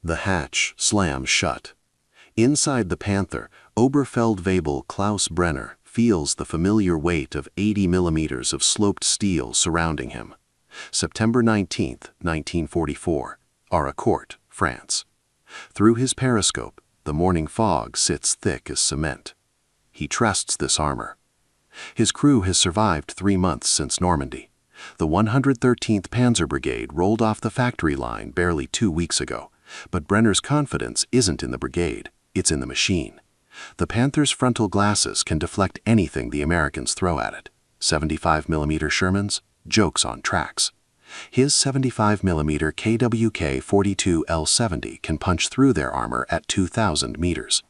The hatch slams shut. Inside the Panther, Oberfeldwebel Klaus Brenner feels the familiar weight of 80 millimeters of sloped steel surrounding him. September 19, 1944, Haraucourt, France. Through his periscope, the morning fog sits thick as cement. He trusts this armor. His crew has survived 3 months since Normandy. The 113th Panzer Brigade rolled off the factory line barely 2 weeks ago, but Brenner's confidence isn't in the brigade, it's in the machine. The Panther's frontal glasses can deflect anything the Americans throw at it. 75mm Shermans? Jokes on tracks. His 75mm KWK-42 L-70 can punch through their armor at 2,000 meters.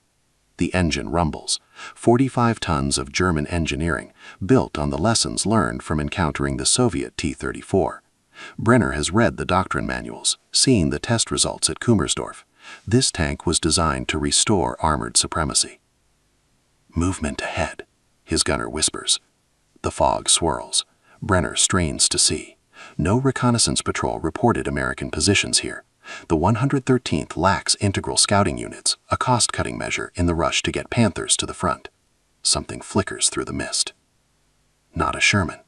The engine rumbles. 45 tons of German engineering, built on the lessons learned from encountering the Soviet T-34. Brenner has read the doctrine manuals, seen the test results at Kummersdorf. This tank was designed to restore armored supremacy. Movement ahead, his gunner whispers. The fog swirls. Brenner strains to see. No reconnaissance patrol reported American positions here. The 113th lacks integral scouting units, a cost-cutting measure in the rush to get Panthers to the front. Something flickers through the mist. Not a Sherman.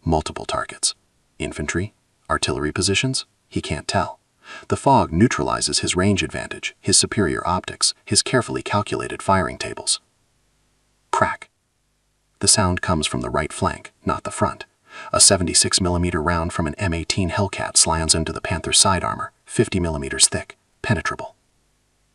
Multiple targets. Infantry? Artillery positions? He can't tell. The fog neutralizes his range advantage, his superior optics, his carefully calculated firing tables. Crack. The sound comes from the right flank, not the front. A 76mm round from an M18 Hellcat slams into the Panther's side armor, 50mm thick, penetrable.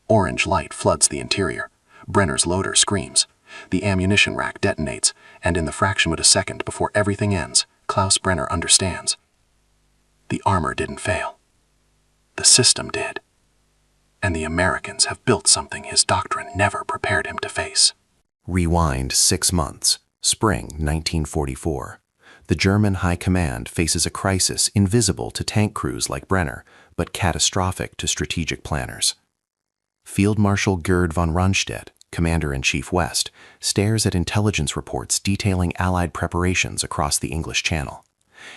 Orange light floods the interior. Brenner's loader screams. The ammunition rack detonates, and in the fraction of a second before everything ends, Klaus Brenner understands. The armor didn't fail. The system did. And the Americans have built something his doctrine never prepared him to face. Rewind 6 months, spring 1944. The German High Command faces a crisis invisible to tank crews like Brenner, but catastrophic to strategic planners. Field Marshal Gerd von Rundstedt, Commander-in-Chief West, stares at intelligence reports detailing Allied preparations across the English Channel.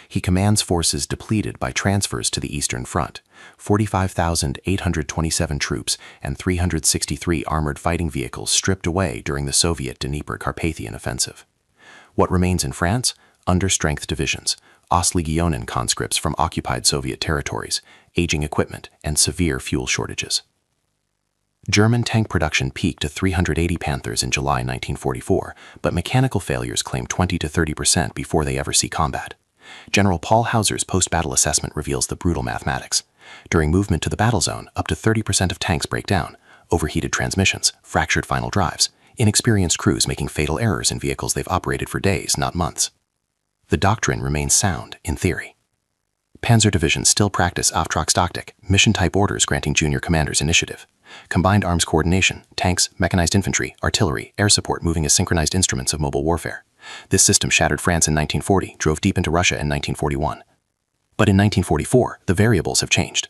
He commands forces depleted by transfers to the Eastern Front, 45,827 troops and 363 armored fighting vehicles stripped away during the Soviet Dnieper-Carpathian offensive. What remains in France? Understrength divisions, Ostlegionen conscripts from occupied Soviet territories, aging equipment, and severe fuel shortages. German tank production peaked to 380 Panthers in July 1944, but mechanical failures claim 20 to 30% before they ever see combat. General Paul Hauser's post-battle assessment reveals the brutal mathematics. During movement to the battle zone, up to 30% of tanks break down, overheated transmissions, fractured final drives, inexperienced crews making fatal errors in vehicles they've operated for days, not months. The doctrine remains sound, in theory. Panzer divisions still practice Auftragstaktik, mission-type orders granting junior commanders initiative. Combined arms coordination, tanks, mechanized infantry, artillery, air support moving as synchronized instruments of mobile warfare. This system shattered France in 1940, drove deep into Russia in 1941. But in 1944, the variables have changed.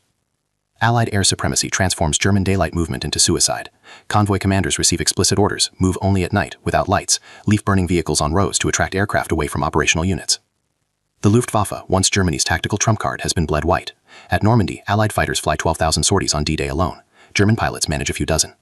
Allied air supremacy transforms German daylight movement into suicide. Convoy commanders receive explicit orders, move only at night, without lights, leave burning vehicles on rows to attract aircraft away from operational units. The Luftwaffe, once Germany's tactical trump card, has been bled white. At Normandy, Allied fighters fly 12,000 sorties on D-Day alone. German pilots manage a few dozen.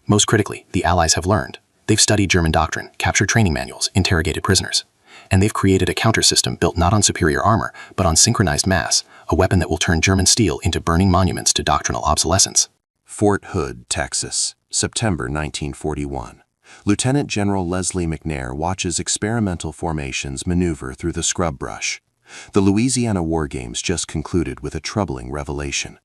Most critically, the Allies have learned. They've studied German doctrine, captured training manuals, interrogated prisoners. And they've created a counter-system built not on superior armor, but on synchronized mass, a weapon that will turn German steel into burning monuments to doctrinal obsolescence. Fort Hood, Texas, September 1941. Lieutenant General Leslie McNair watches experimental formations maneuver through the scrub brush. The Louisiana War Games just concluded with a troubling revelation.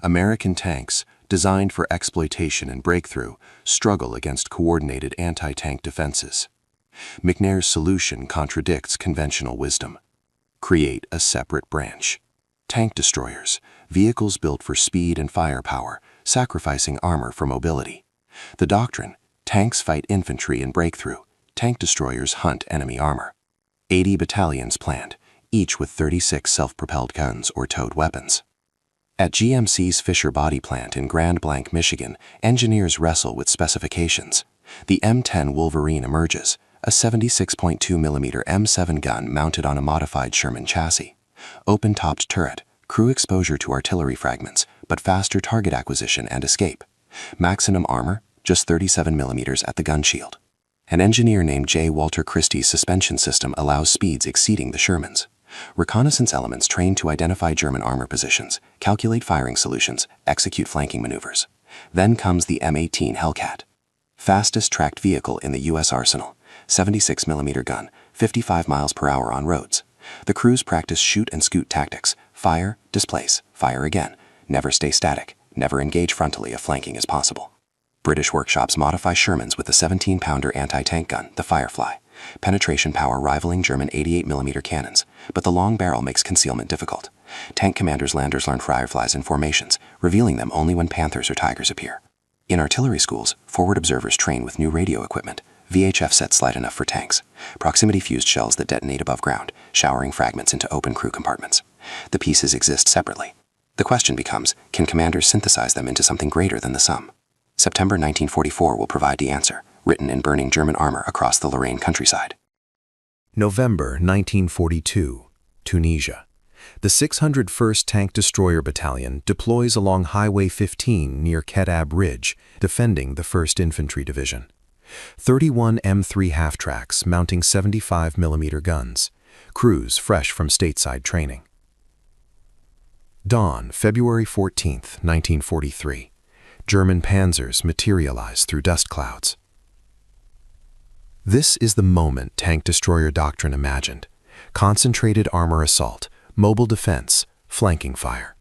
American tanks, designed for exploitation and breakthrough, struggle against coordinated anti-tank defenses. McNair's solution contradicts conventional wisdom. Create a separate branch. Tank destroyers, vehicles built for speed and firepower, sacrificing armor for mobility. The doctrine: tanks fight infantry in breakthrough, tank destroyers hunt enemy armor. 80 battalions planned, each with 36 self-propelled guns or towed weapons. At GMC's Fisher Body Plant in Grand Blanc, Michigan, engineers wrestle with specifications. The M10 Wolverine emerges, a 76.2mm M7 gun mounted on a modified Sherman chassis. Open-topped turret, crew exposure to artillery fragments, but faster target acquisition and escape. Maximum armor, just 37 millimeters at the gun shield. An engineer named J. Walter Christie's suspension system allows speeds exceeding the Sherman's. Reconnaissance elements trained to identify German armor positions, calculate firing solutions, execute flanking maneuvers. Then comes the M18 Hellcat. Fastest tracked vehicle in the U.S. arsenal, 76 millimeter gun, 55 miles per hour on roads. The crews practice shoot and scoot tactics, fire, displace, fire again, never stay static, never engage frontally if flanking is possible. British workshops modify Shermans with the 17-pounder anti-tank gun, the Firefly. Penetration power rivaling German 88mm cannons, but the long barrel makes concealment difficult. Tank commanders-landers learn Fireflies in formations, revealing them only when Panthers or Tigers appear. In artillery schools, forward observers train with new radio equipment, VHF sets slight enough for tanks, proximity-fused shells that detonate above ground, showering fragments into open crew compartments. The pieces exist separately. The question becomes, can commanders synthesize them into something greater than the sum? September 1944 will provide the answer, written in burning German armor across the Lorraine countryside. November 1942, Tunisia. The 601st Tank Destroyer Battalion deploys along Highway 15 near Kedab Ridge, defending the 1st Infantry Division. 31 M3 half-tracks mounting 75mm guns, crews fresh from stateside training. Dawn, February 14, 1943. German panzers materialize through dust clouds. This is the moment tank destroyer doctrine imagined. Concentrated armor assault, mobile defense, flanking fire.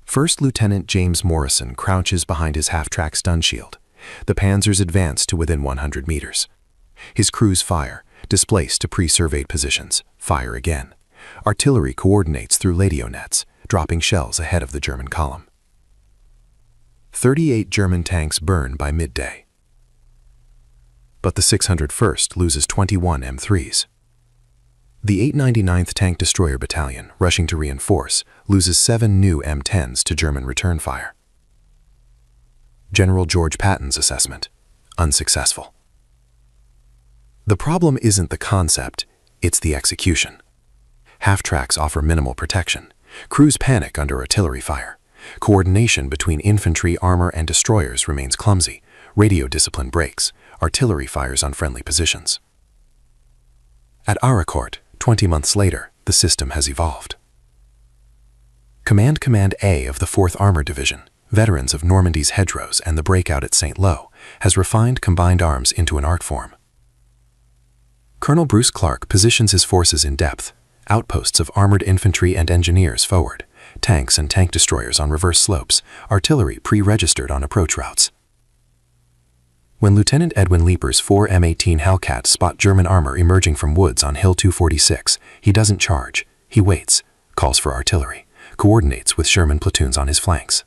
First Lieutenant James Morrison crouches behind his half-track stun shield. The panzers advance to within 100 meters. His crews fire, displace to pre-surveyed positions, fire again. Artillery coordinates through radio nets, dropping shells ahead of the German column. 38 German tanks burn by midday. But the 601st loses 21 M3s. The 899th Tank Destroyer Battalion, rushing to reinforce, loses 7 new M10s to German return fire. General George Patton's assessment: unsuccessful. The problem isn't the concept, it's the execution. Half-tracks offer minimal protection. Crews panic under artillery fire. Coordination between infantry, armor, and destroyers remains clumsy. Radio discipline breaks. Artillery fires on friendly positions. At Aracourt, 20 months later, the system has evolved. Command A of the 4th Armored Division, veterans of Normandy's hedgerows and the breakout at St. Lo, has refined combined arms into an art form. Colonel Bruce Clark positions his forces in depth, outposts of armored infantry and engineers forward, tanks and tank destroyers on reverse slopes, artillery pre-registered on approach routes. When Lieutenant Edwin Leeper's 4 M18 Hellcats spot German armor emerging from woods on Hill 246, he doesn't charge. He waits, calls for artillery, coordinates with Sherman platoons on his flanks.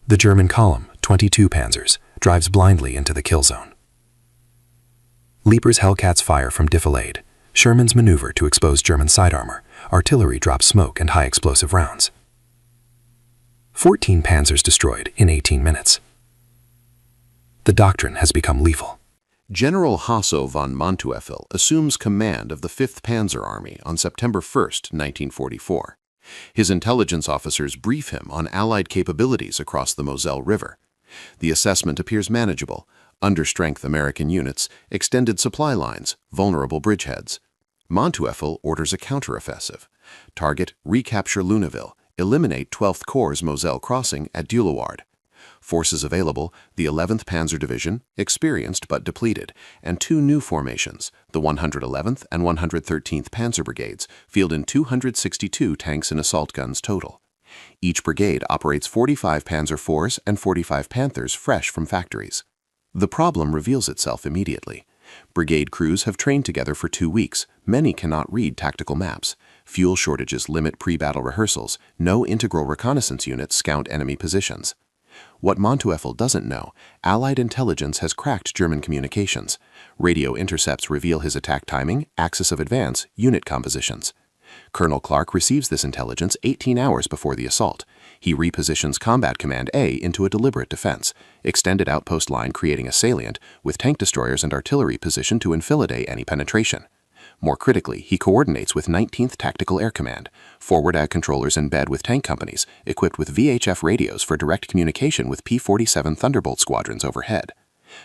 The German column, 22 panzers, drives blindly into the kill zone. Leeper's Hellcats fire from defilade. Sherman's maneuver to expose German side armor. Artillery drops smoke and high explosive rounds. 14 panzers destroyed in 18 minutes. The doctrine has become lethal. General Hasso von Manteuffel assumes command of the 5th Panzer Army on September 1, 1944. His intelligence officers brief him on Allied capabilities across the Moselle River. The assessment appears manageable: understrength American units, extended supply lines, vulnerable bridgeheads. Manteuffel orders a counteroffensive. Target: recapture Luneville, eliminate 12th Corps' Moselle crossing at Dulaward. Forces available: the 11th Panzer Division, experienced but depleted, and 2 new formations, the 111th and 113th Panzer Brigades, fielding 262 tanks and assault guns total. Each brigade operates 45 Panzer IVs and 45 Panthers fresh from factories. The problem reveals itself immediately. Brigade crews have trained together for 2 weeks. Many cannot read tactical maps. Fuel shortages limit pre-battle rehearsals. No integral reconnaissance units scout enemy positions. What Manteuffel doesn't know, Allied intelligence has cracked German communications. Radio intercepts reveal his attack timing, axis of advance, unit compositions. Colonel Clark receives this intelligence 18 hours before the assault. He repositions Combat Command A into a deliberate defense, extended outpost line creating a salient, with tank destroyers and artillery positioned to enfilade any penetration. More critically, he coordinates with 19th Tactical Air Command, forward ag controllers in bed with tank companies, equipped with VHF radios for direct communication with P-47 Thunderbolt squadrons overhead.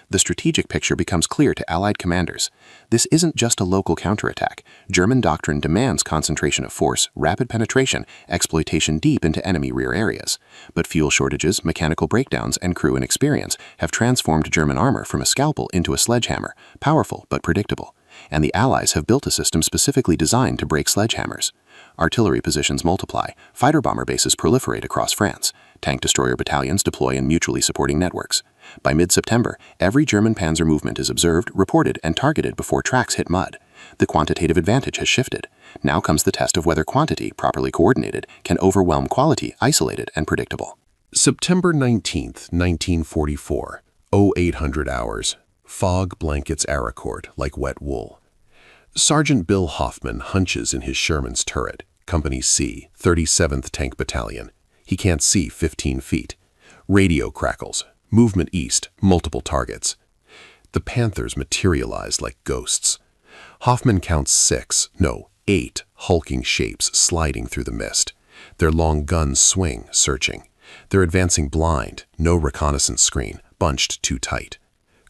The strategic picture becomes clear to Allied commanders. This isn't just a local counterattack. German doctrine demands concentration of force, rapid penetration, exploitation deep into enemy rear areas. But fuel shortages, mechanical breakdowns, and crew inexperience have transformed German armor from a scalpel into a sledgehammer, powerful but predictable. And the Allies have built a system specifically designed to break sledgehammers. Artillery positions multiply, fighter-bomber bases proliferate across France, tank-destroyer battalions deploy in mutually supporting networks. By mid-September, every German panzer movement is observed, reported, and targeted before tracks hit mud. The quantitative advantage has shifted. Now comes the test of whether quantity, properly coordinated, can overwhelm quality, isolated and predictable. September 19th, 1944, 0800 hours. Fog blankets Aracourt like wet wool. Sergeant Bill Hoffman hunches in his Sherman's turret, Company C, 37th Tank Battalion. He can't see 15 feet. Radio crackles. Movement east, multiple targets. The Panthers materialize like ghosts. Hoffman counts 8 hulking shapes sliding through the mist. Their long guns swing, searching. They're advancing blind, no reconnaissance screen, bunched too tight.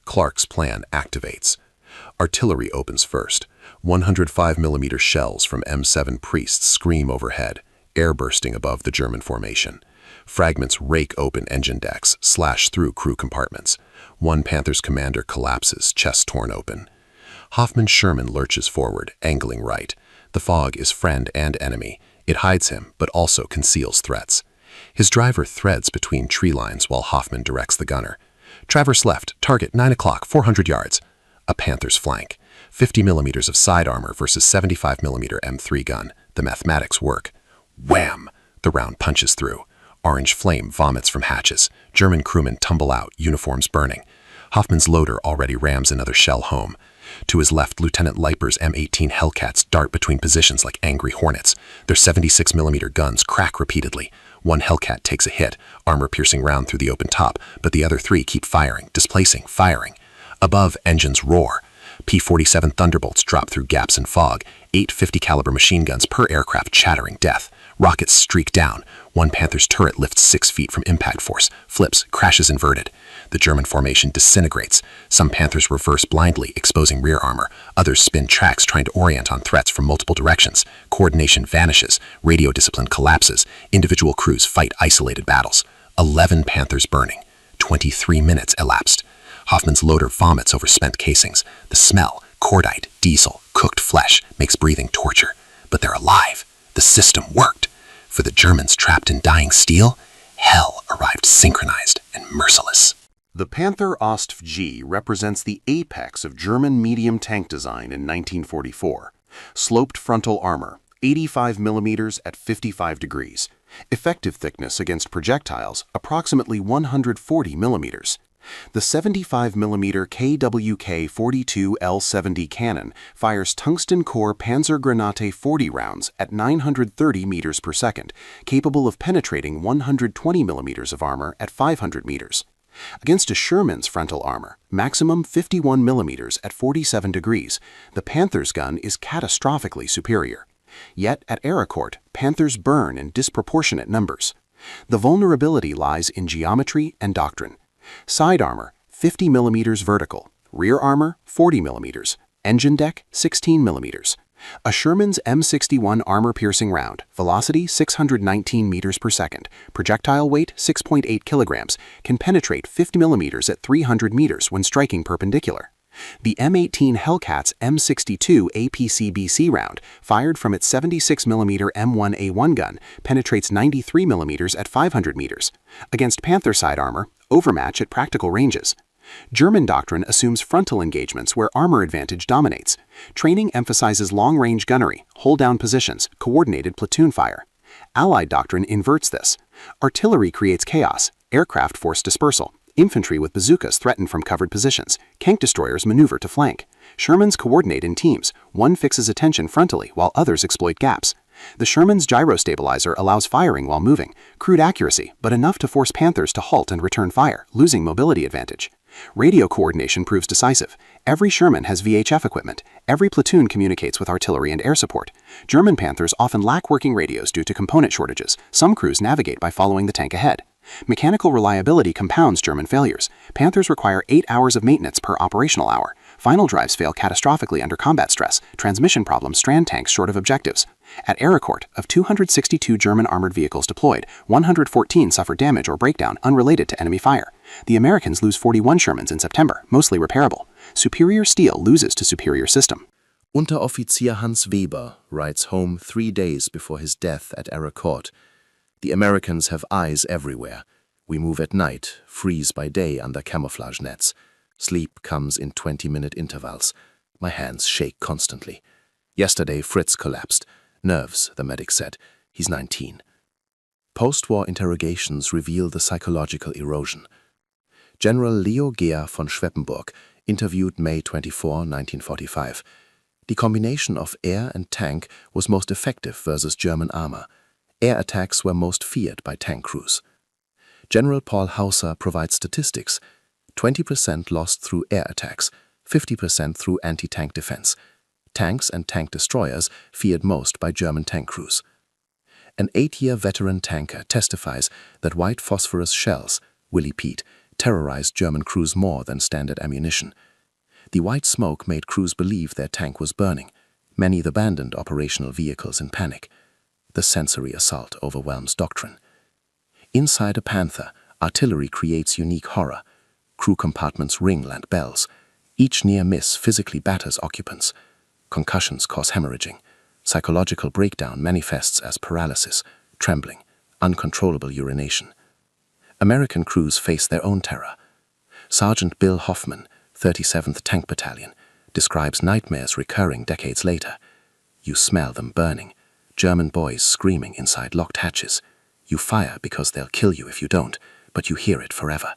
Clark's plan activates. Artillery opens first. 105mm shells from M7 Priests scream overhead, air bursting above the German formation. Fragments rake open engine decks, slash through crew compartments. One Panther's commander collapses, chest torn open. Hoffman's Sherman lurches forward, angling right. The fog is friend and enemy. It hides him, but also conceals threats. His driver threads between tree lines while Hoffman directs the gunner. Traverse left, target 9 o'clock, 400 yards. A Panther's flank. 50mm of side armor versus 75mm M3 gun. The mathematics work. Wham! The round punches through. Orange flame vomits from hatches. German crewmen tumble out, uniforms burning. Hoffman's loader already rams another shell home. To his left, Lieutenant Leiper's M18 Hellcats dart between positions like angry hornets. Their 76mm guns crack repeatedly. One Hellcat takes a hit, armor-piercing round through the open top, but the other 3 keep firing, displacing, firing. Above, engines roar. P-47 Thunderbolts drop through gaps in fog, 8 50-caliber machine guns per aircraft chattering death. Rockets streak down. One Panther's turret lifts 6 feet from impact force, flips, crashes inverted. The German formation disintegrates. Some Panthers reverse blindly, exposing rear armor. Others spin tracks trying to orient on threats from multiple directions. Coordination vanishes. Radio discipline collapses. Individual crews fight isolated battles. 11 Panthers burning. 23 minutes elapsed. Hoffman's loader vomits over spent casings. The smell, cordite, diesel, cooked flesh, makes breathing torture. But they're alive. The system worked. For the Germans trapped in dying steel, hell arrived synchronized and merciless. The Panther Ostf G represents the apex of German medium tank design in 1944. Sloped frontal armor, 85mm at 55 degrees. Effective thickness against projectiles, approximately 140mm. The 75mm KWK-42L70 cannon fires tungsten core Panzergranate 40 rounds at 930 meters per second, capable of penetrating 120mm of armor at 500 meters. Against a Sherman's frontal armor, maximum 51mm at 47 degrees, the Panther's gun is catastrophically superior. Yet at Aracourt, Panthers burn in disproportionate numbers. The vulnerability lies in geometry and doctrine. Side armor, 50mm vertical. Rear armor, 40mm. Engine deck, 16mm. A Sherman's M61 armor-piercing round, velocity 619 meters per second, projectile weight 6.8 kilograms, can penetrate 50mm at 300 meters when striking perpendicular. The M18 Hellcat's M62 APC-BC round, fired from its 76mm M1A1 gun, penetrates 93mm at 500 meters. Against Panther side armor, overmatch at practical ranges. German doctrine assumes frontal engagements where armor advantage dominates. Training emphasizes long-range gunnery, hold-down positions, coordinated platoon fire. Allied doctrine inverts this. Artillery creates chaos, aircraft force dispersal. Infantry with bazookas threaten from covered positions. Tank destroyers maneuver to flank. Shermans coordinate in teams. One fixes attention frontally while others exploit gaps. The Sherman's gyrostabilizer allows firing while moving. Crude accuracy, but enough to force Panthers to halt and return fire, losing mobility advantage. Radio coordination proves decisive. Every Sherman has VHF equipment. Every platoon communicates with artillery and air support. German Panthers often lack working radios due to component shortages. Some crews navigate by following the tank ahead. Mechanical reliability compounds German failures. Panthers require 8 hours of maintenance per operational hour. Final drives fail catastrophically under combat stress. Transmission problems strand tanks short of objectives. At Aracourt, of 262 German armored vehicles deployed, 114 suffered damage or breakdown unrelated to enemy fire. The Americans lose 41 Shermans in September, mostly repairable. Superior steel loses to superior system. Unteroffizier Hans Weber writes home 3 days before his death at Aracourt. The Americans have eyes everywhere. We move at night, freeze by day under camouflage nets. Sleep comes in 20-minute intervals. My hands shake constantly. Yesterday, Fritz collapsed. Nerves, the medic said. He's 19. Post-war interrogations reveal the psychological erosion. General Leo Gehr von Schweppenburg, interviewed May 24, 1945. The combination of air and tank was most effective versus German armor. Air attacks were most feared by tank crews. General Paul Hauser provides statistics. 20% lost through air attacks, 50% through anti-tank defense. Tanks and tank destroyers feared most by German tank crews. An 8-year veteran tanker testifies that white phosphorus shells, Willie Pete, terrorized German crews more than standard ammunition. The white smoke made crews believe their tank was burning. Many abandoned operational vehicles in panic. The sensory assault overwhelms doctrine. Inside a Panther, artillery creates unique horror. Crew compartments ring like bells. Each near miss physically batters occupants. Concussions cause hemorrhaging. Psychological breakdown manifests as paralysis, trembling, uncontrollable urination. American crews face their own terror. Sergeant Bill Hoffman, 37th Tank Battalion, describes nightmares recurring decades later. You smell them burning. German boys screaming inside locked hatches. You fire because they'll kill you if you don't, but you hear it forever.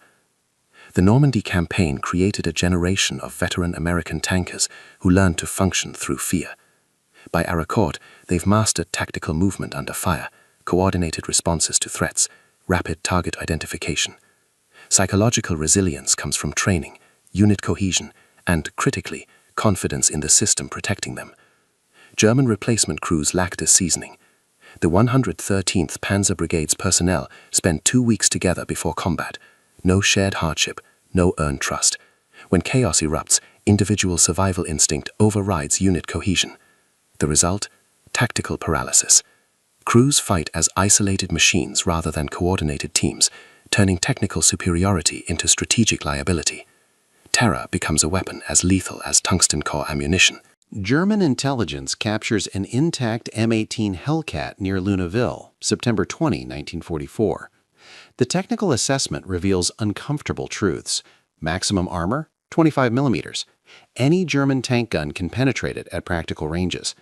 The Normandy campaign created a generation of veteran American tankers who learned to function through fear. By Aracourt, they've mastered tactical movement under fire, coordinated responses to threats, rapid target identification. Psychological resilience comes from training, unit cohesion, and, critically, confidence in the system protecting them. German replacement crews lacked a seasoning. The 113th Panzer Brigade's personnel spent 2 weeks together before combat. No shared hardship, no earned trust. When chaos erupts, individual survival instinct overrides unit cohesion. The result? Tactical paralysis. Crews fight as isolated machines rather than coordinated teams, turning technical superiority into strategic liability. Terror becomes a weapon as lethal as tungsten core ammunition. German intelligence captures an intact M18 Hellcat near Luneville, September 20, 1944. The technical assessment reveals uncomfortable truths. Maximum armor, 25 millimeters. Any German tank gun can penetrate it at practical ranges.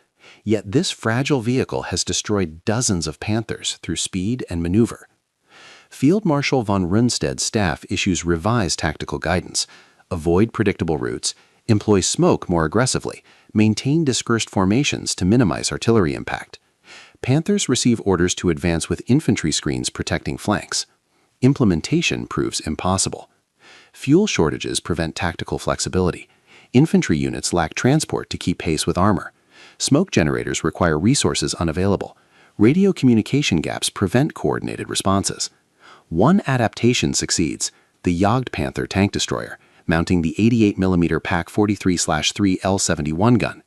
Yet this fragile vehicle has destroyed dozens of Panthers through speed and maneuver. Field Marshal von Rundstedt's staff issues revised tactical guidance. Avoid predictable routes, employ smoke more aggressively, maintain dispersed formations to minimize artillery impact. Panthers receive orders to advance with infantry screens protecting flanks. Implementation proves impossible. Fuel shortages prevent tactical flexibility. Infantry units lack transport to keep pace with armor. Smoke generators require resources unavailable. Radio communication gaps prevent coordinated responses. One adaptation succeeds, the Jagd Panther tank destroyer, mounting the 88mm PaK 43/3 L71 gun.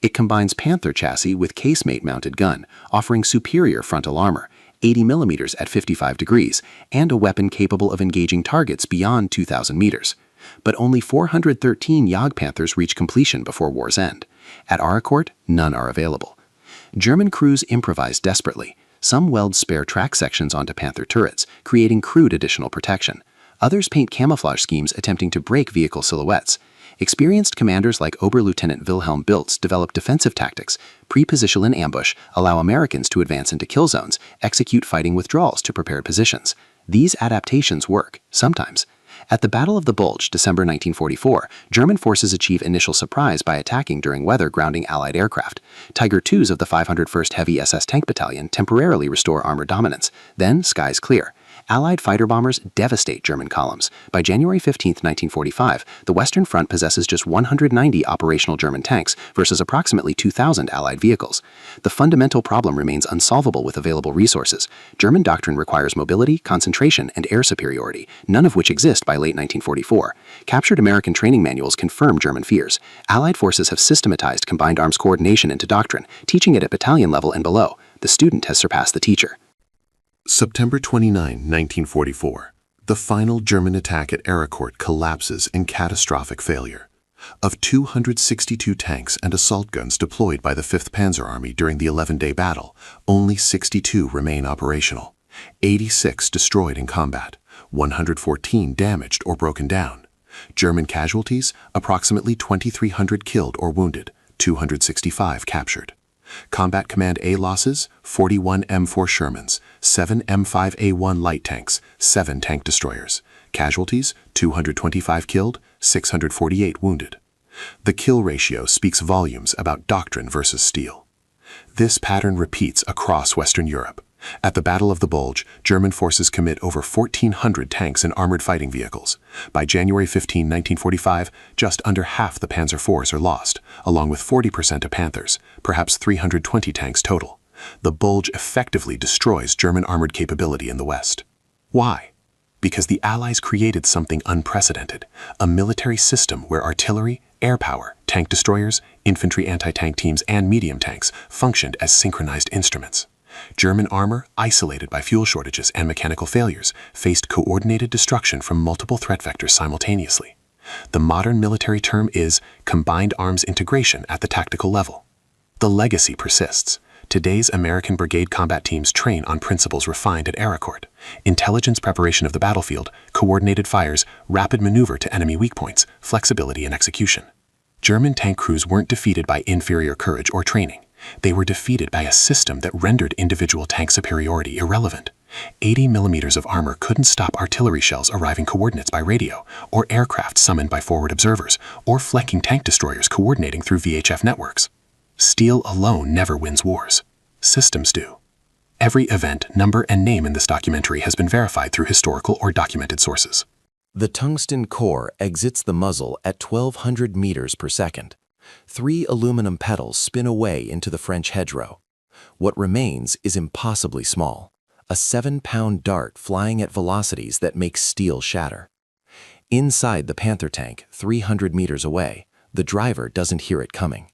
It combines Panther chassis with casemate-mounted gun, offering superior frontal armor, 80mm at 55 degrees, and a weapon capable of engaging targets beyond 2,000 meters. But only 413 Jagd Panthers reach completion before war's end. At Aracourt, none are available. German crews improvise desperately. Some weld spare track sections onto Panther turrets, creating crude additional protection. Others paint camouflage schemes attempting to break vehicle silhouettes. Experienced commanders like Oberlieutenant Wilhelm Biltz develop defensive tactics, pre-position in ambush, allow Americans to advance into kill zones, execute fighting withdrawals to prepared positions. These adaptations work, sometimes. At the Battle of the Bulge, December 1944, German forces achieve initial surprise by attacking during weather grounding Allied aircraft. Tiger IIs of the 501st Heavy SS Tank Battalion temporarily restore armor dominance. Then, skies clear. Allied fighter bombers devastate German columns. By January 15, 1945, the Western Front possesses just 190 operational German tanks versus approximately 2,000 Allied vehicles. The fundamental problem remains unsolvable with available resources. German doctrine requires mobility, concentration, and air superiority, none of which exist by late 1944. Captured American training manuals confirm German fears. Allied forces have systematized combined arms coordination into doctrine, teaching it at battalion level and below. The student has surpassed the teacher. September 29, 1944. The final German attack at Ericourt collapses in catastrophic failure. Of 262 tanks and assault guns deployed by the 5th Panzer Army during the 11-day battle, only 62 remain operational. 86 destroyed in combat, 114 damaged or broken down. German casualties, approximately 2,300 killed or wounded, 265 captured. Combat Command A losses, 41 M4 Shermans, 7 M5A1 light tanks, 7 tank destroyers. Casualties, 225 killed, 648 wounded. The kill ratio speaks volumes about doctrine versus steel. This pattern repeats across Western Europe. At the Battle of the Bulge, German forces commit over 1,400 tanks and armored fighting vehicles. By January 15, 1945, just under half the Panzer IVs are lost, along with 40% of Panthers, perhaps 320 tanks total. The Bulge effectively destroys German armored capability in the West. Why? Because the Allies created something unprecedented, a military system where artillery, air power, tank destroyers, infantry anti-tank teams, and medium tanks functioned as synchronized instruments. German armor, isolated by fuel shortages and mechanical failures, faced coordinated destruction from multiple threat vectors simultaneously. The modern military term is combined arms integration at the tactical level. The legacy persists. Today's American brigade combat teams train on principles refined at Ericourt: intelligence preparation of the battlefield, coordinated fires, rapid maneuver to enemy weak points, flexibility and execution. German tank crews weren't defeated by inferior courage or training. They were defeated by a system that rendered individual tank superiority irrelevant. 80 millimeters of armor couldn't stop artillery shells arriving coordinates by radio, or aircraft summoned by forward observers, or flanking tank destroyers coordinating through VHF networks. Steel alone never wins wars. Systems do. Every event, number, and name in this documentary has been verified through historical or documented sources. The tungsten core exits the muzzle at 1,200 meters per second. 3 aluminum petals spin away into the French hedgerow. What remains is impossibly small, a 7-pound dart flying at velocities that make steel shatter. Inside the Panther tank, 300 meters away, the driver doesn't hear it coming.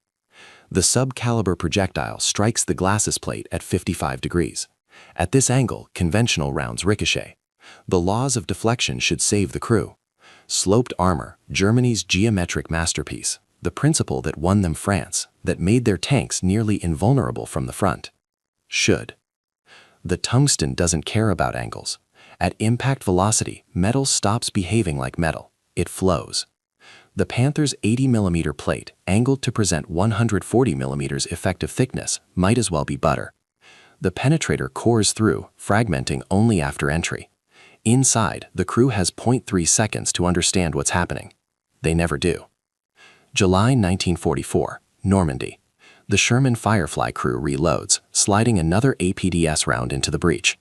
The sub-caliber projectile strikes the glacis plate at 55 degrees. At this angle, conventional rounds ricochet. The laws of deflection should save the crew. Sloped armor, Germany's geometric masterpiece, the principle that won them France, that made their tanks nearly invulnerable from the front. Should. The tungsten doesn't care about angles. At impact velocity, metal stops behaving like metal. It flows. The Panther's 80mm plate, angled to present 140mm effective thickness, might as well be butter. The penetrator cores through, fragmenting only after entry. Inside, the crew has 0.3 seconds to understand what's happening. They never do. July 1944, Normandy. The Sherman Firefly crew reloads, sliding another APDS round into the breach.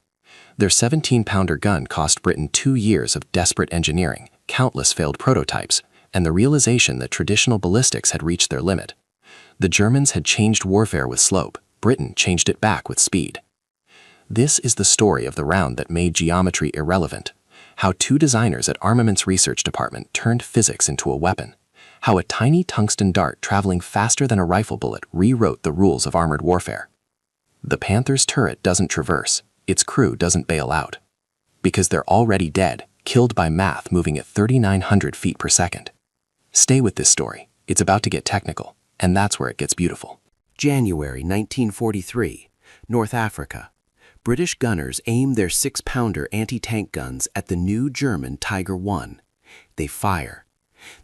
Their 17-pounder gun cost Britain 2 years of desperate engineering, countless failed prototypes, and the realization that traditional ballistics had reached their limit. The Germans had changed warfare with slope, Britain changed it back with speed. This is the story of the round that made geometry irrelevant, how 2 designers at Armaments Research Department turned physics into a weapon, how a tiny tungsten dart traveling faster than a rifle bullet rewrote the rules of armored warfare. The Panther's turret doesn't traverse, its crew doesn't bail out. Because they're already dead, killed by math moving at 3,900 feet per second. Stay with this story, it's about to get technical, and that's where it gets beautiful. January 1943, North Africa. British gunners aim their 6-pounder anti-tank guns at the new German Tiger I. They fire.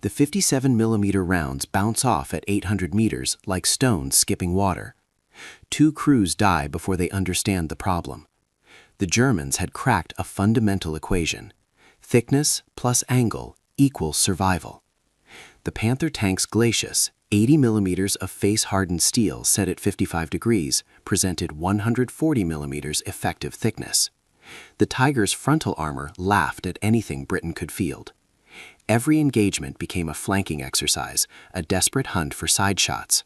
The 57mm rounds bounce off at 800 meters like stones skipping water. 2 crews die before they understand the problem. The Germans had cracked a fundamental equation. Thickness plus angle equals survival. The Panther tank's glacis, 80mm of face-hardened steel set at 55 degrees, presented 140mm effective thickness. The Tiger's frontal armor laughed at anything Britain could field. Every engagement became a flanking exercise, a desperate hunt for side shots.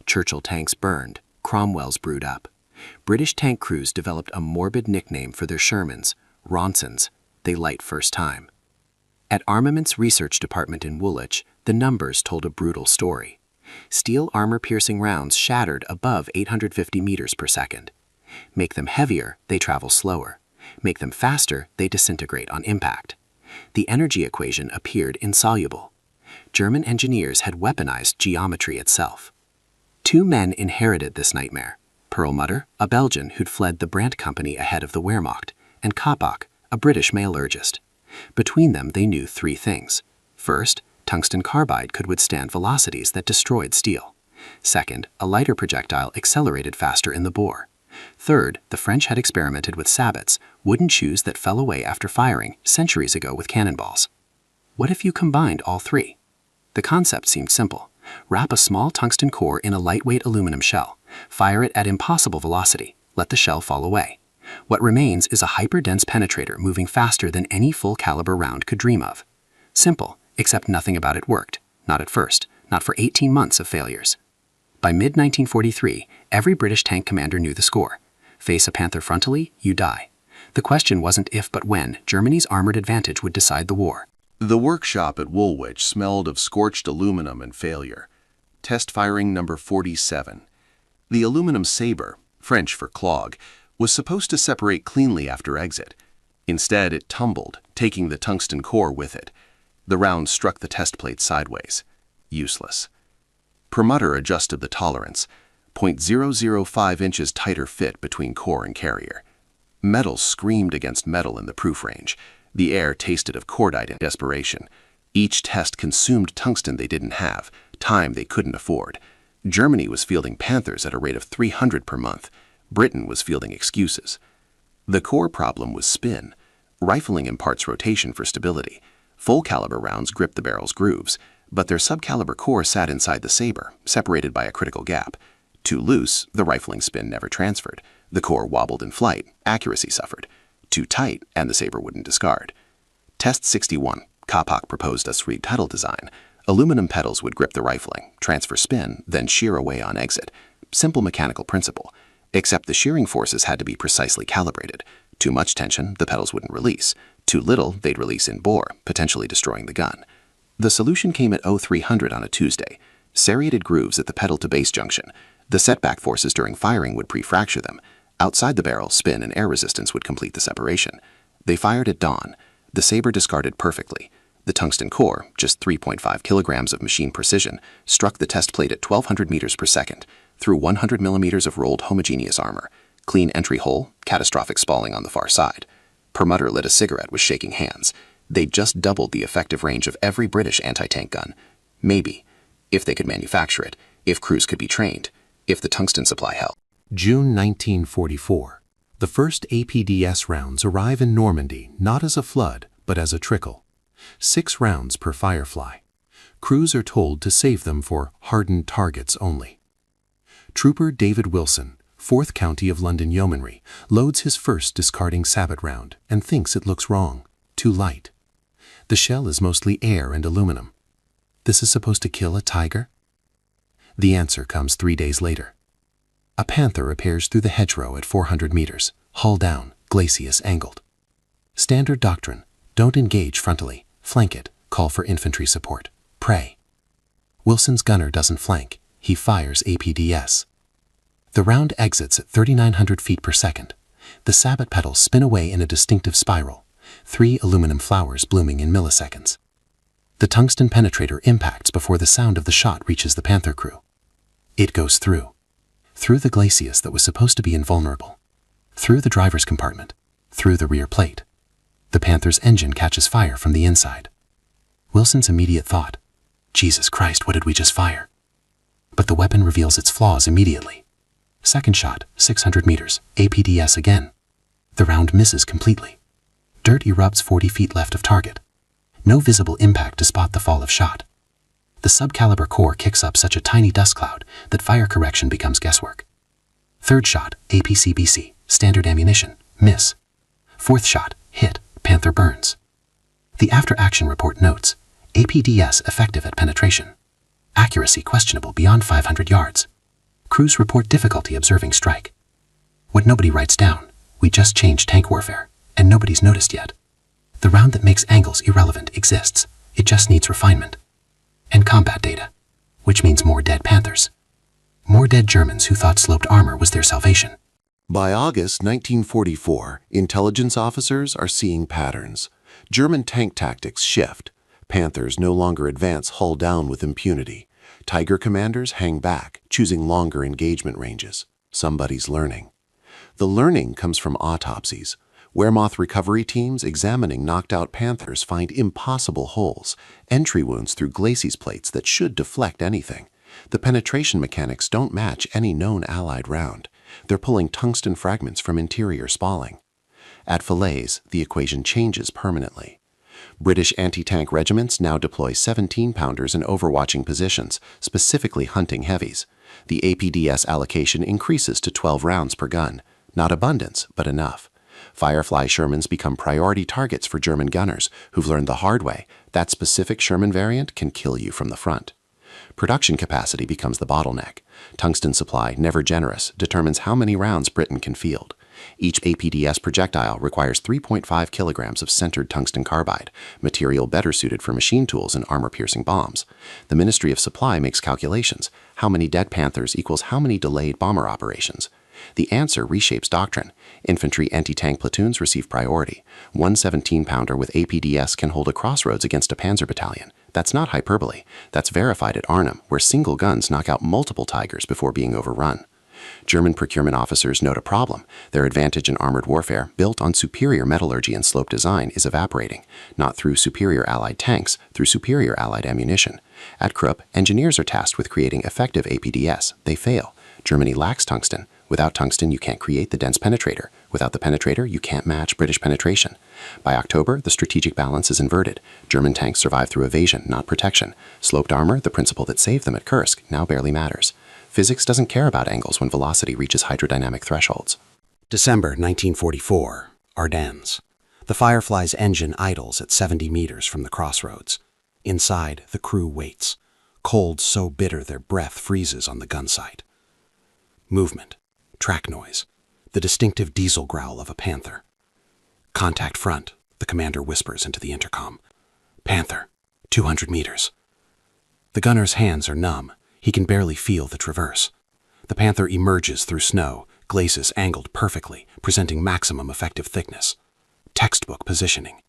Churchill tanks burned, Cromwells brewed up. British tank crews developed a morbid nickname for their Shermans, Ronsons. They light first time. At Armaments Research Department in Woolwich, the numbers told a brutal story. Steel armor-piercing rounds shattered above 850 meters per second. Make them heavier, they travel slower. Make them faster, they disintegrate on impact. The energy equation appeared insoluble. German engineers had weaponized geometry itself. Two men inherited this nightmare: Perlmutter, a Belgian who'd fled the Brandt Company ahead of the Wehrmacht, and Kapok, a British metallurgist. Between them, they knew three things. First, tungsten carbide could withstand velocities that destroyed steel. Second, a lighter projectile accelerated faster in the bore. Third, the French had experimented with sabots, wooden shoes that fell away after firing centuries ago with cannonballs. What if you combined all three? The concept seemed simple. Wrap a small tungsten core in a lightweight aluminum shell. Fire it at impossible velocity. Let the shell fall away. What remains is a hyper-dense penetrator moving faster than any full-caliber round could dream of. Simple, except nothing about it worked. Not at first. Not for 18 months of failures. By mid-1943, every British tank commander knew the score. Face a Panther frontally, you die. The question wasn't if but when Germany's armored advantage would decide the war. The workshop at Woolwich smelled of scorched aluminum and failure. Test firing number 47. The aluminum saber, French for clog, was supposed to separate cleanly after exit. Instead, it tumbled, taking the tungsten core with it. The round struck the test plate sideways. Useless. Perlmutter adjusted the tolerance, 0.005 inches tighter fit between core and carrier. Metal screamed against metal in the proof range. The air tasted of cordite in desperation. Each test consumed tungsten they didn't have, time they couldn't afford. Germany was fielding Panthers at a rate of 300 per month. Britain was fielding excuses. The core problem was spin. Rifling imparts rotation for stability. Full-caliber rounds gripped the barrel's grooves, but their subcaliber core sat inside the saber, separated by a critical gap. Too loose, the rifling spin never transferred. The core wobbled in flight, accuracy suffered. Too tight, and the saber wouldn't discard. Test 61. Kapok proposed a Sweet pedal design. Aluminum pedals would grip the rifling, transfer spin, then shear away on exit. Simple mechanical principle. Except the shearing forces had to be precisely calibrated. Too much tension, the pedals wouldn't release. Too little, they'd release in bore, potentially destroying the gun. The solution came at 0300 on a Tuesday. Serrated grooves at the pedal-to-base junction. The setback forces during firing would pre-fracture them. Outside the barrel, spin and air resistance would complete the separation. They fired at dawn. The saber discarded perfectly. The tungsten core, just 3.5 kilograms of machine precision, struck the test plate at 1,200 meters per second, through 100 millimeters of rolled homogeneous armor. Clean entry hole, catastrophic spalling on the far side. Perlmutter lit a cigarette with shaking hands. They'd just doubled the effective range of every British anti-tank gun. Maybe. If they could manufacture it. If crews could be trained. If the tungsten supply held. June 1944. The first APDS rounds arrive in Normandy not as a flood, but as a trickle. 6 rounds per Firefly. Crews are told to save them for hardened targets only. Trooper David Wilson, 4th County of London Yeomanry, loads his first discarding sabot round and thinks it looks wrong. Too light. The shell is mostly air and aluminum. This is supposed to kill a tiger? The answer comes 3 days later. A Panther appears through the hedgerow at 400 meters, hull down, glacis angled. Standard doctrine: don't engage frontally, flank it, call for infantry support, pray. Wilson's gunner doesn't flank, he fires APDS. The round exits at 3,900 feet per second. The sabot petals spin away in a distinctive spiral, 3 aluminum flowers blooming in milliseconds. The tungsten penetrator impacts before the sound of the shot reaches the Panther crew. It goes through the glacis that was supposed to be invulnerable, through the driver's compartment, through the rear plate. The Panther's engine catches fire from the inside. Wilson's immediate thought: Jesus Christ, what did we just fire? But the weapon reveals its flaws immediately. Second shot, 600 meters, APDS again. The round misses completely. Dirt erupts 40 feet left of target. No visible impact to spot the fall of shot. The subcaliber core kicks up such a tiny dust cloud that fire correction becomes guesswork. Third shot, APCBC, standard ammunition, miss. Fourth shot, hit, Panther burns. The after-action report notes, APDS effective at penetration. Accuracy questionable beyond 500 yards. Crews report difficulty observing strike. What nobody writes down, we just changed tank warfare, and nobody's noticed yet. The round that makes angles irrelevant exists. It just needs refinement. And combat data, which means more dead Panthers. More dead Germans who thought sloped armor was their salvation. By August 1944, intelligence officers are seeing patterns. German tank tactics shift. Panthers no longer advance hull down with impunity. Tiger commanders hang back, choosing longer engagement ranges. Somebody's learning. The learning comes from autopsies. Wehrmacht recovery teams examining knocked-out Panthers find impossible holes, entry wounds through glacis plates that should deflect anything. The penetration mechanics don't match any known Allied round. They're pulling tungsten fragments from interior spalling. At Falaise, the equation changes permanently. British anti-tank regiments now deploy 17-pounders in overwatching positions, specifically hunting heavies. The APDS allocation increases to 12 rounds per gun. Not abundance, but enough. Firefly Shermans become priority targets for German gunners who've learned the hard way that specific Sherman variant can kill you from the front. Production capacity becomes the bottleneck. Tungsten supply, never generous, determines how many rounds Britain can field. Each APDS projectile requires 3.5 kilograms of centered tungsten carbide, material better suited for machine tools and armor-piercing bombs. The Ministry of Supply makes calculations. How many dead Panthers equals how many delayed bomber operations? The answer reshapes doctrine. Infantry anti-tank platoons receive priority. One 17-pounder with APDS can hold a crossroads against a Panzer battalion. That's not hyperbole. That's verified at Arnhem, where single guns knock out multiple Tigers before being overrun. German procurement officers note a problem. Their advantage in armored warfare, built on superior metallurgy and slope design, is evaporating, not through superior Allied tanks, through superior Allied ammunition. At Krupp, engineers are tasked with creating effective APDS. They fail. Germany lacks tungsten. Without tungsten, you can't create the dense penetrator. Without the penetrator, you can't match British penetration. By October, the strategic balance is inverted. German tanks survive through evasion, not protection. Sloped armor, the principle that saved them at Kursk, now barely matters. Physics doesn't care about angles when velocity reaches hydrodynamic thresholds. December 1944, Ardennes. The Firefly's engine idles at 70 meters from the crossroads. Inside, the crew waits. Cold so bitter their breath freezes on the gun sight. Movement. Track noise. The distinctive diesel growl of a Panther. Contact front, the commander whispers into the intercom. Panther, 200 meters. The gunner's hands are numb. He can barely feel the traverse. The Panther emerges through snow, glacis angled perfectly, presenting maximum effective thickness. Textbook positioning.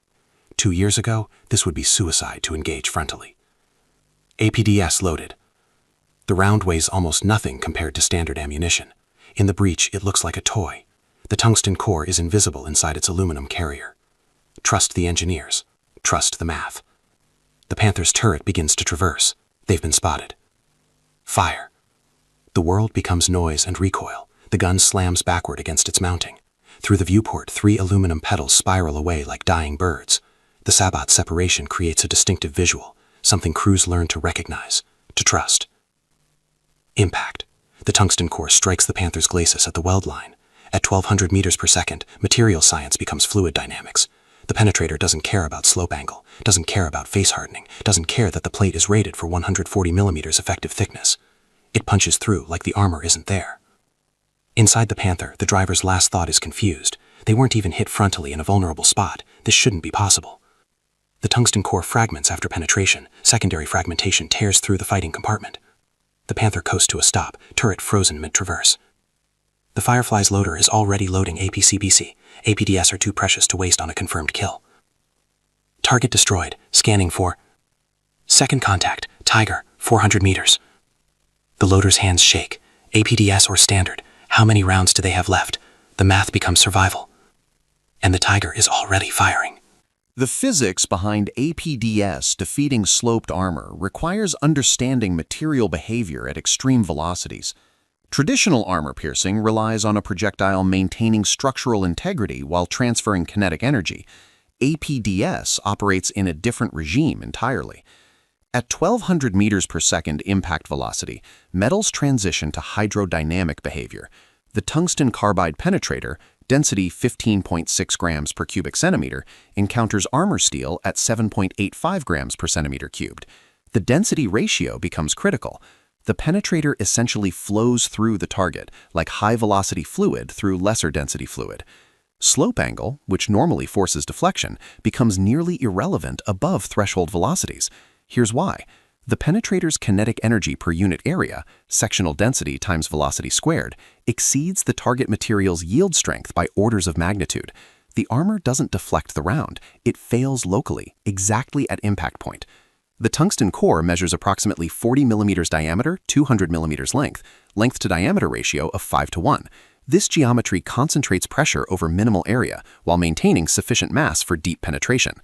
2 years ago, this would be suicide to engage frontally. APDS loaded. The round weighs almost nothing compared to standard ammunition. In the breech, it looks like a toy. The tungsten core is invisible inside its aluminum carrier. Trust the engineers. Trust the math. The Panther's turret begins to traverse. They've been spotted. Fire. The world becomes noise and recoil. The gun slams backward against its mounting. Through the viewport, 3 aluminum petals spiral away like dying birds. The sabot separation creates a distinctive visual, something crews learn to recognize, to trust. Impact. The tungsten core strikes the Panther's glacis at the weld line. At 1200 meters per second, material science becomes fluid dynamics. The penetrator doesn't care about slope angle, doesn't care about face hardening, doesn't care that the plate is rated for 140 millimeters effective thickness. It punches through like the armor isn't there. Inside the Panther, the driver's last thought is confused. They weren't even hit frontally in a vulnerable spot. This shouldn't be possible. The tungsten core fragments after penetration. Secondary fragmentation tears through the fighting compartment. The Panther coasts to a stop, turret frozen mid-traverse. The Firefly's loader is already loading APCBC. APDS are too precious to waste on a confirmed kill. Target destroyed. Scanning for... Second contact. Tiger. 400 meters. The loader's hands shake. APDS or standard. How many rounds do they have left? The math becomes survival. And the Tiger is already firing. The physics behind APDS defeating sloped armor requires understanding material behavior at extreme velocities. Traditional armor piercing relies on a projectile maintaining structural integrity while transferring kinetic energy. APDS operates in a different regime entirely. At 1200 meters per second impact velocity, metals transition to hydrodynamic behavior. The tungsten carbide penetrator density 15.6 grams per cubic centimeter, encounters armor steel at 7.85 grams per centimeter cubed. The density ratio becomes critical. The penetrator essentially flows through the target, like high-velocity fluid through lesser-density fluid. Slope angle, which normally forces deflection, becomes nearly irrelevant above threshold velocities. Here's why. The penetrator's kinetic energy per unit area, sectional density times velocity squared, exceeds the target material's yield strength by orders of magnitude. The armor doesn't deflect the round. It fails locally, exactly at impact point. The tungsten core measures approximately 40 millimeters diameter, 200 millimeters length to diameter ratio of 5:1. This geometry concentrates pressure over minimal area while maintaining sufficient mass for deep penetration.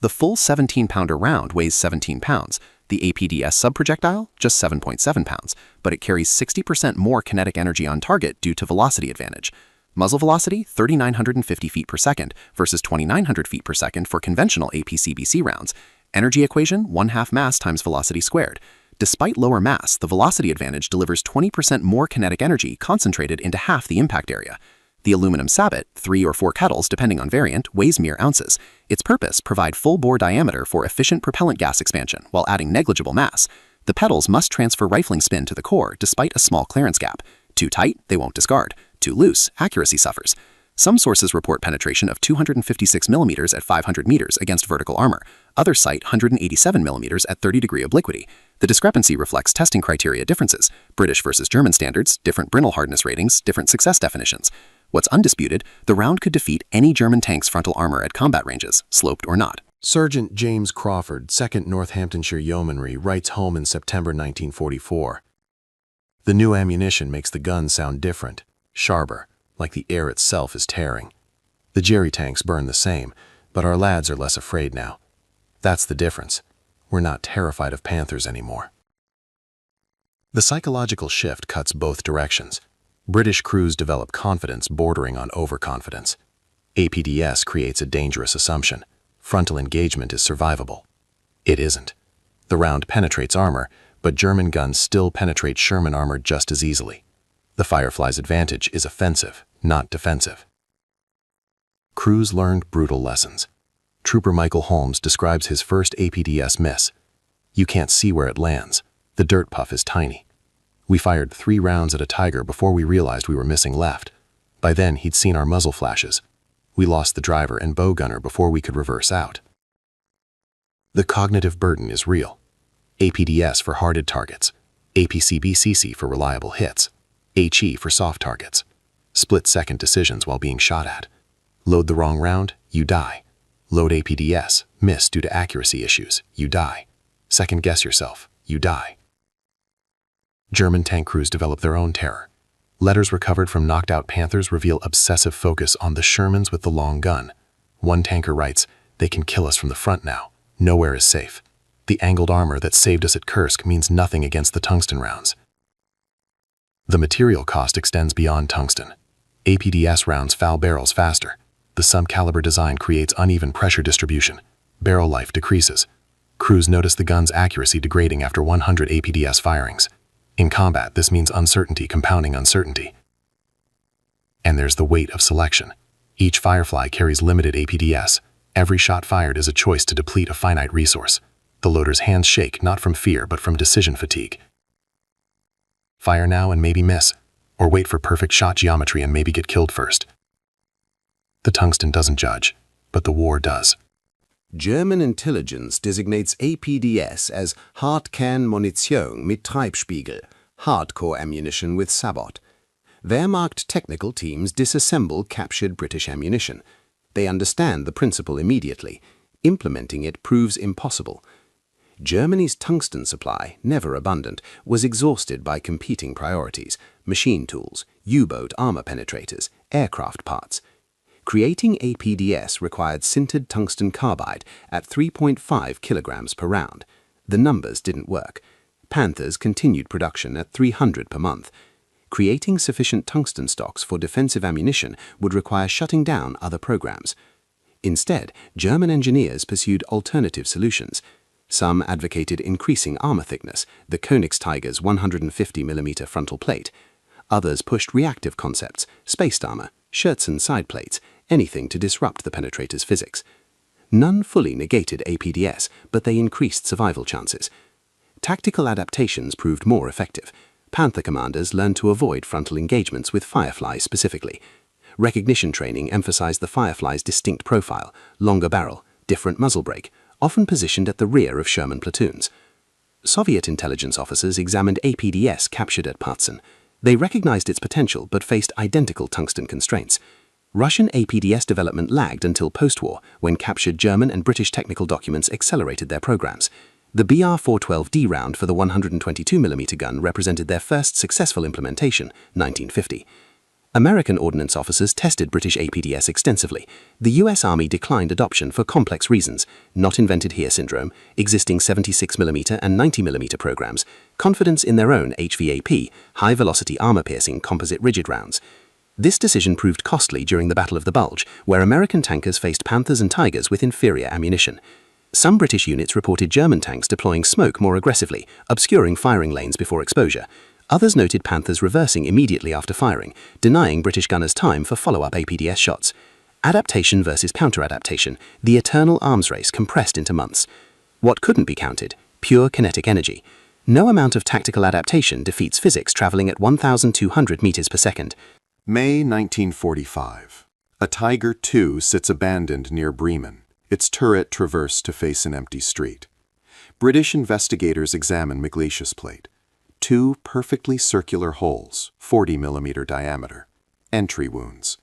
The full 17-pounder round weighs 17 pounds. The APDS subprojectile, just 7.7 pounds, but it carries 60% more kinetic energy on target due to velocity advantage. Muzzle velocity, 3,950 feet per second versus 2,900 feet per second for conventional APCBC rounds. Energy equation, 1/2 mass times velocity squared. Despite lower mass, the velocity advantage delivers 20% more kinetic energy concentrated into half the impact area. The aluminum sabot, 3 or 4 kettles depending on variant, weighs mere ounces. Its purpose, provide full bore diameter for efficient propellant gas expansion while adding negligible mass. The pedals must transfer rifling spin to the core despite a small clearance gap. Too tight, they won't discard. Too loose, accuracy suffers. Some sources report penetration of 256 millimeters at 500 meters against vertical armor. Others cite 187 millimeters at 30-degree obliquity. The discrepancy reflects testing criteria differences. British versus German standards, different brittle hardness ratings, different success definitions. What's undisputed, the round could defeat any German tank's frontal armor at combat ranges, sloped or not. Sergeant James Crawford, 2nd Northamptonshire Yeomanry, writes home in September 1944. The new ammunition makes the gun sound different, sharper, like the air itself is tearing. The Jerry tanks burn the same, but our lads are less afraid now. That's the difference. We're not terrified of Panthers anymore. The psychological shift cuts both directions. British crews develop confidence bordering on overconfidence. APDS creates a dangerous assumption. Frontal engagement is survivable. It isn't. The round penetrates armor, but German guns still penetrate Sherman armor just as easily. The Firefly's advantage is offensive, not defensive. Crews learned brutal lessons. Trooper Michael Holmes describes his first APDS miss. You can't see where it lands. The dirt puff is tiny. We fired 3 rounds at a Tiger before we realized we were missing left. By then, he'd seen our muzzle flashes. We lost the driver and bow gunner before we could reverse out. The cognitive burden is real. APDS for harded targets, APCBCC for reliable hits, HE for soft targets. Split-second decisions while being shot at. Load the wrong round, you die. Load APDS, miss due to accuracy issues, you die. Second guess yourself, you die. German tank crews develop their own terror. Letters recovered from knocked-out Panthers reveal obsessive focus on the Shermans with the long gun. One tanker writes, "They can kill us from the front now. Nowhere is safe. The angled armor that saved us at Kursk means nothing against the tungsten rounds." The material cost extends beyond tungsten. APDS rounds foul barrels faster. The subcaliber design creates uneven pressure distribution. Barrel life decreases. Crews notice the gun's accuracy degrading after 100 APDS firings. In combat, this means uncertainty compounding uncertainty. And there's the weight of selection. Each Firefly carries limited APDS. Every shot fired is a choice to deplete a finite resource. The loader's hands shake not from fear but from decision fatigue. Fire now and maybe miss, or wait for perfect shot geometry and maybe get killed first. The tungsten doesn't judge, but the war does. German intelligence designates APDS as Hartkernmunition mit Treibspiegel, hardcore ammunition with sabot. Wehrmacht technical teams disassemble captured British ammunition. They understand the principle immediately. Implementing it proves impossible. Germany's tungsten supply, never abundant, was exhausted by competing priorities: machine tools, U-boat armor penetrators, aircraft parts. Creating APDS required sintered tungsten carbide at 3.5 kilograms per round. The numbers didn't work. Panthers continued production at 300 per month. Creating sufficient tungsten stocks for defensive ammunition would require shutting down other programs. Instead, German engineers pursued alternative solutions. Some advocated increasing armor thickness, the Königstiger's 150mm frontal plate. Others pushed reactive concepts, spaced armor, Scherzen side plates, anything to disrupt the penetrator's physics. None fully negated APDS, but they increased survival chances. Tactical adaptations proved more effective. Panther commanders learned to avoid frontal engagements with Fireflies specifically. Recognition training emphasized the Firefly's distinct profile, longer barrel, different muzzle brake, often positioned at the rear of Sherman platoons. Soviet intelligence officers examined APDS captured at Partzen. They recognized its potential but faced identical tungsten constraints. Russian APDS development lagged until post-war, when captured German and British technical documents accelerated their programs. The BR-412D round for the 122mm gun represented their first successful implementation, 1950. American ordnance officers tested British APDS extensively. The US Army declined adoption for complex reasons: not invented here syndrome, existing 76mm and 90mm programs, confidence in their own HVAP, high-velocity armor-piercing composite rigid rounds. This decision proved costly during the Battle of the Bulge, where American tankers faced Panthers and Tigers with inferior ammunition. Some British units reported German tanks deploying smoke more aggressively, obscuring firing lanes before exposure. Others noted Panthers reversing immediately after firing, denying British gunners time for follow-up APDS shots. Adaptation versus counter-adaptation, the eternal arms race compressed into months. What couldn't be counted? Pure kinetic energy. No amount of tactical adaptation defeats physics traveling at 1,200 meters per second. May 1945. A Tiger II sits abandoned near Bremen, its turret traversed to face an empty street. British investigators examine McLeish's plate. 2 perfectly circular holes, 40mm diameter. Entry wounds.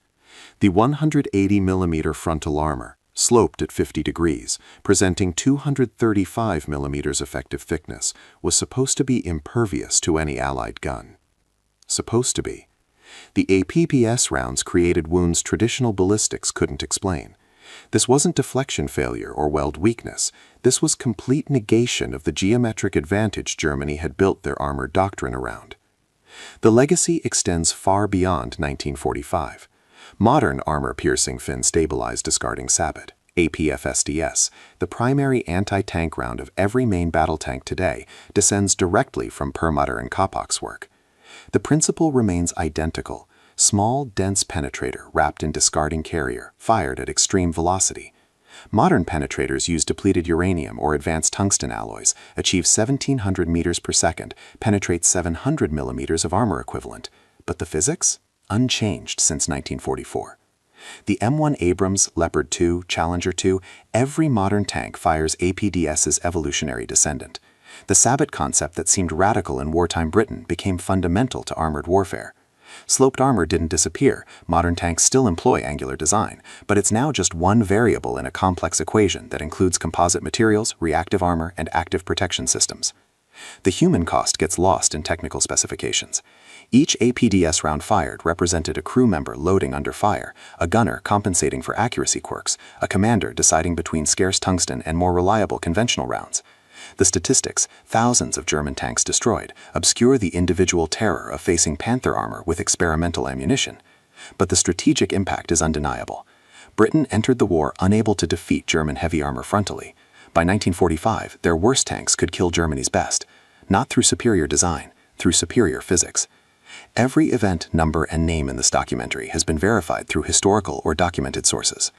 The 180mm frontal armor, sloped at 50 degrees, presenting 235mm effective thickness, was supposed to be impervious to any Allied gun. Supposed to be. The APDS rounds created wounds traditional ballistics couldn't explain. This wasn't deflection failure or weld weakness. This was complete negation of the geometric advantage Germany had built their armored doctrine around. The legacy extends far beyond 1945. Modern armor-piercing fin-stabilized discarding sabot, APFSDS, the primary anti-tank round of every main battle tank today, descends directly from Perlmutter and Koppach's work. The principle remains identical: small, dense penetrator wrapped in discarding carrier, fired at extreme velocity. Modern penetrators use depleted uranium or advanced tungsten alloys, achieve 1,700 meters per second, penetrate 700 millimeters of armor equivalent. But the physics? Unchanged since 1944. The M1 Abrams, Leopard 2, Challenger 2, every modern tank fires APDS's evolutionary descendant. The sabot concept that seemed radical in wartime Britain became fundamental to armored warfare. Sloped armor didn't disappear. Modern tanks still employ angular design, but it's now just one variable in a complex equation that includes composite materials, reactive armor, and active protection systems. The human cost gets lost in technical specifications. Each APDS round fired represented a crew member loading under fire, a gunner compensating for accuracy quirks, a commander deciding between scarce tungsten and more reliable conventional rounds. The statistics, thousands of German tanks destroyed, obscure the individual terror of facing Panther armor with experimental ammunition. But the strategic impact is undeniable. Britain entered the war unable to defeat German heavy armor frontally. By 1945, their worst tanks could kill Germany's best, not through superior design, through superior physics. Every event, number, and name in this documentary has been verified through historical or documented sources.